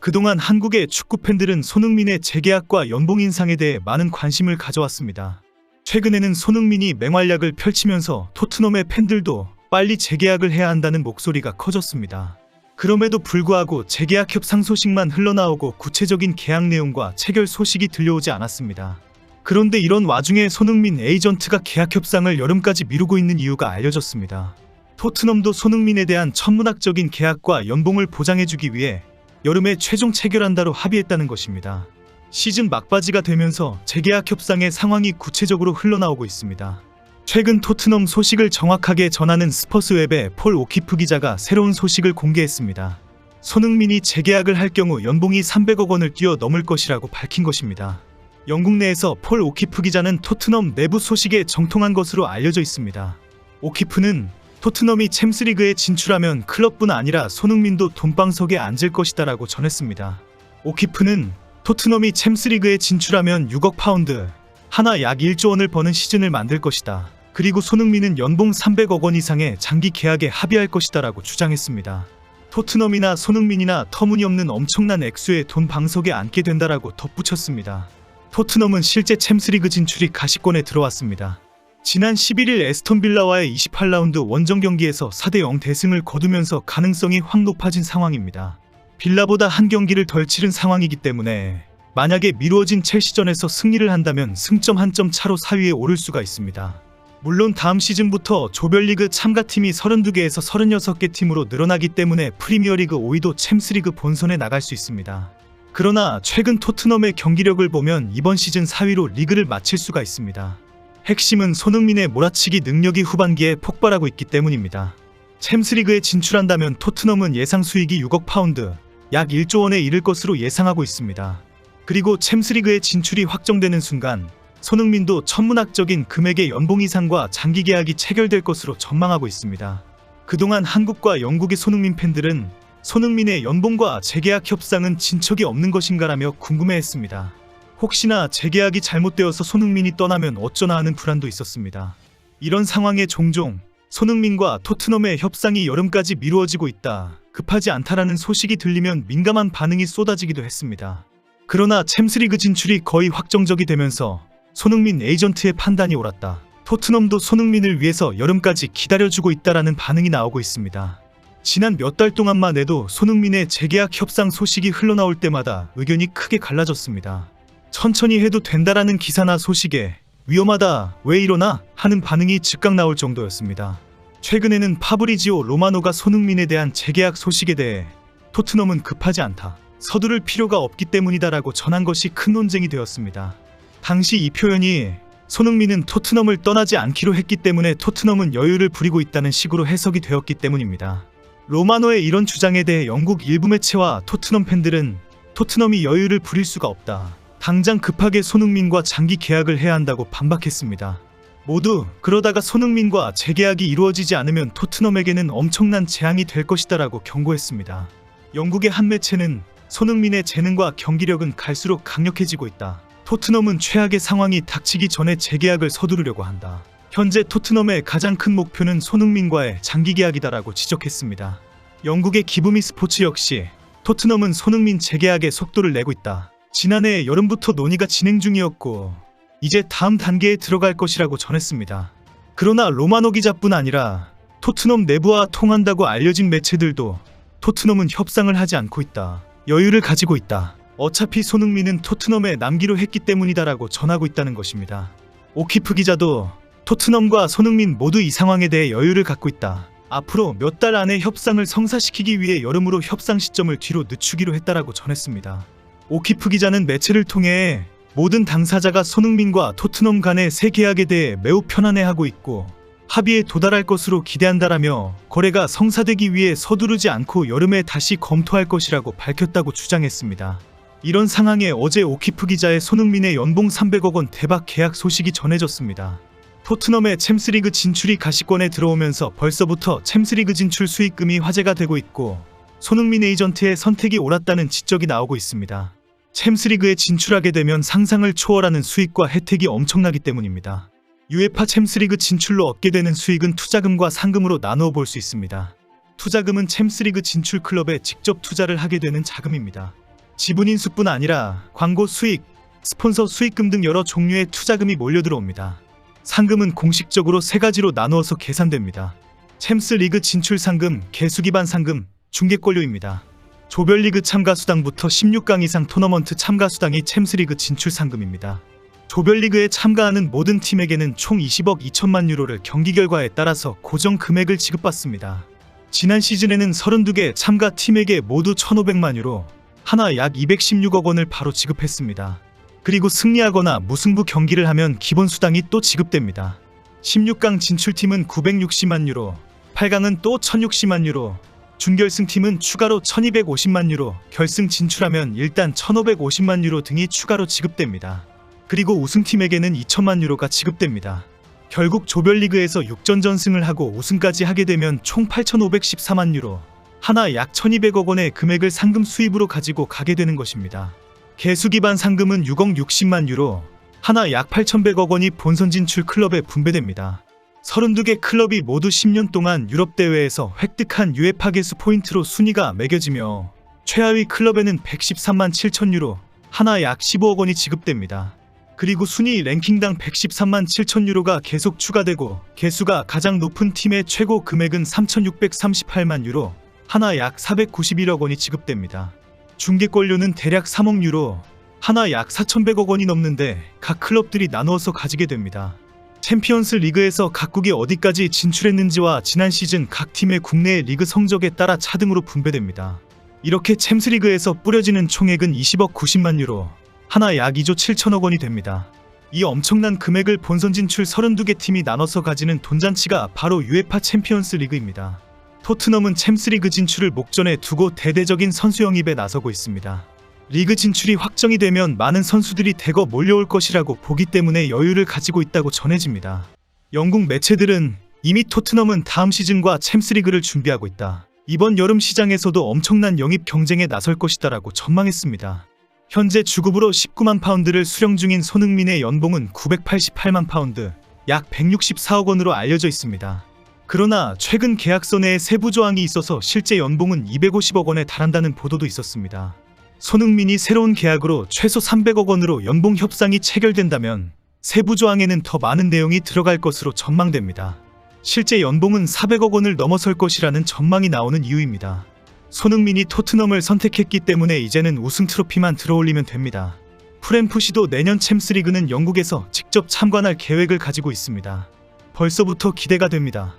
그동안 한국의 축구 팬들은 손흥민의 재계약과 연봉 인상에 대해 많은 관심을 가져왔습니다. 최근에는 손흥민이 맹활약을 펼치면서 토트넘의 팬들도 빨리 재계약을 해야 한다는 목소리가 커졌습니다. 그럼에도 불구하고 재계약 협상 소식만 흘러나오고 구체적인 계약 내용과 체결 소식이 들려오지 않았습니다. 그런데 이런 와중에 손흥민 에이전트가 계약 협상을 여름까지 미루고 있는 이유가 알려졌습니다. 토트넘도 손흥민에 대한 천문학적인 계약과 연봉을 보장해주기 위해 여름에 최종 체결한다로 합의했다는 것입니다. 시즌 막바지가 되면서 재계약 협상의 상황이 구체적으로 흘러나오고 있습니다. 최근 토트넘 소식을 정확하게 전하는 스퍼스웹의 폴 오키프 기자가 새로운 소식을 공개했습니다. 손흥민이 재계약을 할 경우 연봉이 300억 원을 뛰어넘을 것이라고 밝힌 것입니다. 영국 내에서 폴 오키프 기자는 토트넘 내부 소식에 정통한 것으로 알려져 있습니다. 오키프는 토트넘이 챔스리그에 진출하면 클럽뿐 아니라 손흥민도 돈방석에 앉을 것이다 라고 전했습니다. 오키프는 토트넘이 챔스리그에 진출하면 6억 파운드, 하나 약 1조 원을 버는 시즌을 만들 것이다. 그리고 손흥민은 연봉 300억 원 이상의 장기 계약에 합의할 것이다 라고 주장했습니다. 토트넘이나 손흥민이나 터무니없는 엄청난 액수의 돈 방석에 앉게 된다라고 덧붙였습니다. 토트넘은 실제 챔스리그 진출이 가시권에 들어왔습니다. 지난 11일 에스턴 빌라와의 28라운드 원정 경기에서 4대0 대승을 거두면서 가능성이 확 높아진 상황입니다. 빌라보다 한 경기를 덜 치른 상황이기 때문에 만약에 미루어진 첼시전에서 승리를 한다면 승점 한 점 차로 4위에 오를 수가 있습니다. 물론 다음 시즌부터 조별리그 참가팀이 32개에서 36개 팀으로 늘어나기 때문에 프리미어리그 5위도 챔스리그 본선에 나갈 수 있습니다. 그러나 최근 토트넘의 경기력을 보면 이번 시즌 4위로 리그를 마칠 수가 있습니다. 핵심은 손흥민의 몰아치기 능력이 후반기에 폭발하고 있기 때문입니다. 챔스리그에 진출한다면 토트넘은 예상 수익이 6억 파운드, 약 1조 원에 이를 것으로 예상하고 있습니다. 그리고 챔스리그에 진출이 확정되는 순간 손흥민도 천문학적인 금액의 연봉 이상과 장기 계약이 체결될 것으로 전망하고 있습니다. 그동안 한국과 영국의 손흥민 팬들은 손흥민의 연봉과 재계약 협상은 진척이 없는 것인가라며 궁금해했습니다. 혹시나 재계약이 잘못되어서 손흥민이 떠나면 어쩌나 하는 불안도 있었습니다. 이런 상황에 종종 손흥민과 토트넘의 협상이 여름까지 미루어지고 있다, 급하지 않다라는 소식이 들리면 민감한 반응이 쏟아지기도 했습니다. 그러나 챔스리그 진출이 거의 확정적이 되면서 손흥민 에이전트의 판단이 옳았다, 토트넘도 손흥민을 위해서 여름까지 기다려주고 있다라는 반응이 나오고 있습니다. 지난 몇 달 동안만 해도 손흥민의 재계약 협상 소식이 흘러나올 때마다 의견이 크게 갈라졌습니다. 천천히 해도 된다라는 기사나 소식에 위험하다, 왜 이러나 하는 반응이 즉각 나올 정도였습니다. 최근에는 파브리지오 로마노가 손흥민에 대한 재계약 소식에 대해 토트넘은 급하지 않다, 서두를 필요가 없기 때문이다라고 전한 것이 큰 논쟁이 되었습니다. 당시 이 표현이 손흥민은 토트넘을 떠나지 않기로 했기 때문에 토트넘은 여유를 부리고 있다는 식으로 해석이 되었기 때문입니다. 로마노의 이런 주장에 대해 영국 일부 매체와 토트넘 팬들은 토트넘이 여유를 부릴 수가 없다, 당장 급하게 손흥민과 장기 계약을 해야 한다고 반박했습니다. 모두 그러다가 손흥민과 재계약이 이루어지지 않으면 토트넘에게는 엄청난 재앙이 될 것이다 라고 경고했습니다. 영국의 한 매체는 손흥민의 재능과 경기력은 갈수록 강력해지고 있다, 토트넘은 최악의 상황이 닥치기 전에 재계약을 서두르려고 한다, 현재 토트넘의 가장 큰 목표는 손흥민과의 장기 계약이다라고 지적했습니다. 영국의 기브미 스포츠 역시 토트넘은 손흥민 재계약에 속도를 내고 있다, 지난해 여름부터 논의가 진행 중이었고 이제 다음 단계에 들어갈 것이라고 전했습니다. 그러나 로마노 기자뿐 아니라 토트넘 내부와 통한다고 알려진 매체들도 토트넘은 협상을 하지 않고 있다, 여유를 가지고 있다, 어차피 손흥민은 토트넘에 남기로 했기 때문이다라고 전하고 있다는 것입니다. 오키프 기자도 토트넘과 손흥민 모두 이 상황에 대해 여유를 갖고 있다, 앞으로 몇 달 안에 협상을 성사시키기 위해 여름으로 협상 시점을 뒤로 늦추기로 했다라고 전했습니다. 오키프 기자는 매체를 통해 모든 당사자가 손흥민과 토트넘 간의 새 계약에 대해 매우 편안해하고 있고 합의에 도달할 것으로 기대한다라며 거래가 성사되기 위해 서두르지 않고 여름에 다시 검토할 것이라고 밝혔다고 주장했습니다. 이런 상황에 어제 오키프 기자의 손흥민의 연봉 300억 원 대박 계약 소식이 전해졌습니다. 토트넘의 챔스리그 진출이 가시권에 들어오면서 벌써부터 챔스리그 진출 수익금이 화제가 되고 있고 손흥민 에이전트의 선택이 옳았다는 지적이 나오고 있습니다. 챔스리그에 진출하게 되면 상상을 초월하는 수익과 혜택이 엄청나기 때문입니다. UEFA 챔스리그 진출로 얻게 되는 수익은 투자금과 상금으로 나누어 볼 수 있습니다. 투자금은 챔스리그 진출 클럽에 직접 투자를 하게 되는 자금입니다. 지분 인수뿐 아니라 광고 수익, 스폰서 수익금 등 여러 종류의 투자금이 몰려들어옵니다. 상금은 공식적으로 세 가지로 나누어서 계산됩니다. 챔스 리그 진출 상금, 개수 기반 상금, 중계권료입니다. 조별리그 참가 수당부터 16강 이상 토너먼트 참가 수당이 챔스 리그 진출 상금입니다. 조별리그에 참가하는 모든 팀에게는 총 20억 2천만 유로를 경기 결과에 따라서 고정 금액을 지급받습니다. 지난 시즌에는 32개 참가 팀에게 모두 1,500만 유로, 하나 약 216억 원을 바로 지급했습니다. 그리고 승리하거나 무승부 경기를 하면 기본 수당이 또 지급됩니다. 16강 진출팀은 960만 유로, 8강은 또 1060만 유로, 준결승팀은 추가로 1250만 유로, 결승 진출하면 일단 1550만 유로 등이 추가로 지급됩니다. 그리고 우승팀에게는 2천만 유로가 지급됩니다. 결국 조별리그에서 6전 전승을 하고 우승까지 하게 되면 총 8,514만 유로, 하나 약 1200억 원의 금액을 상금 수입으로 가지고 가게 되는 것입니다. 개수 기반 상금은 6억 60만 유로, 하나 약 8,100억 원이 본선 진출 클럽에 분배됩니다. 32개 클럽이 모두 10년 동안 유럽 대회에서 획득한 UEFA 개수 포인트로 순위가 매겨지며 최하위 클럽에는 113만 7천 유로, 하나 약 15억 원이 지급됩니다. 그리고 순위 랭킹당 113만 7천 유로가 계속 추가되고 개수가 가장 높은 팀의 최고 금액은 3,638만 유로, 하나 약 491억 원이 지급됩니다. 중계권료는 대략 3억 유로, 하나 약 4,100억 원이 넘는데 각 클럽들이 나누어서 가지게 됩니다. 챔피언스 리그에서 각국이 어디까지 진출했는지와 지난 시즌 각 팀의 국내 리그 성적에 따라 차등으로 분배됩니다. 이렇게 챔스 리그에서 뿌려지는 총액은 20억 90만 유로, 하나 약 2조 7천억 원이 됩니다. 이 엄청난 금액을 본선 진출 32개 팀이 나눠서 가지는 돈잔치가 바로 UEFA 챔피언스 리그입니다. 토트넘은 챔스 리그 진출을 목전에 두고 대대적인 선수 영입에 나서고 있습니다. 리그 진출이 확정이 되면 많은 선수들이 대거 몰려올 것이라고 보기 때문에 여유를 가지고 있다고 전해집니다. 영국 매체들은 이미 토트넘은 다음 시즌과 챔스 리그를 준비하고 있다, 이번 여름 시장에서도 엄청난 영입 경쟁에 나설 것이다라고 전망했습니다. 현재 주급으로 19만 파운드를 수령 중인 손흥민의 연봉은 988만 파운드, 약 164억 원으로 알려져 있습니다. 그러나 최근 계약서 내에 세부 조항이 있어서 실제 연봉은 250억 원에 달한다는 보도도 있었습니다. 손흥민이 새로운 계약으로 최소 300억 원으로 연봉 협상이 체결된다면 세부 조항에는 더 많은 내용이 들어갈 것으로 전망됩니다. 실제 연봉은 400억 원을 넘어설 것이라는 전망이 나오는 이유입니다. 손흥민이 토트넘을 선택했기 때문에 이제는 우승 트로피만 들어올리면 됩니다. 프램프시도 내년 챔스리그는 영국에서 직접 참관할 계획을 가지고 있습니다. 벌써부터 기대가 됩니다.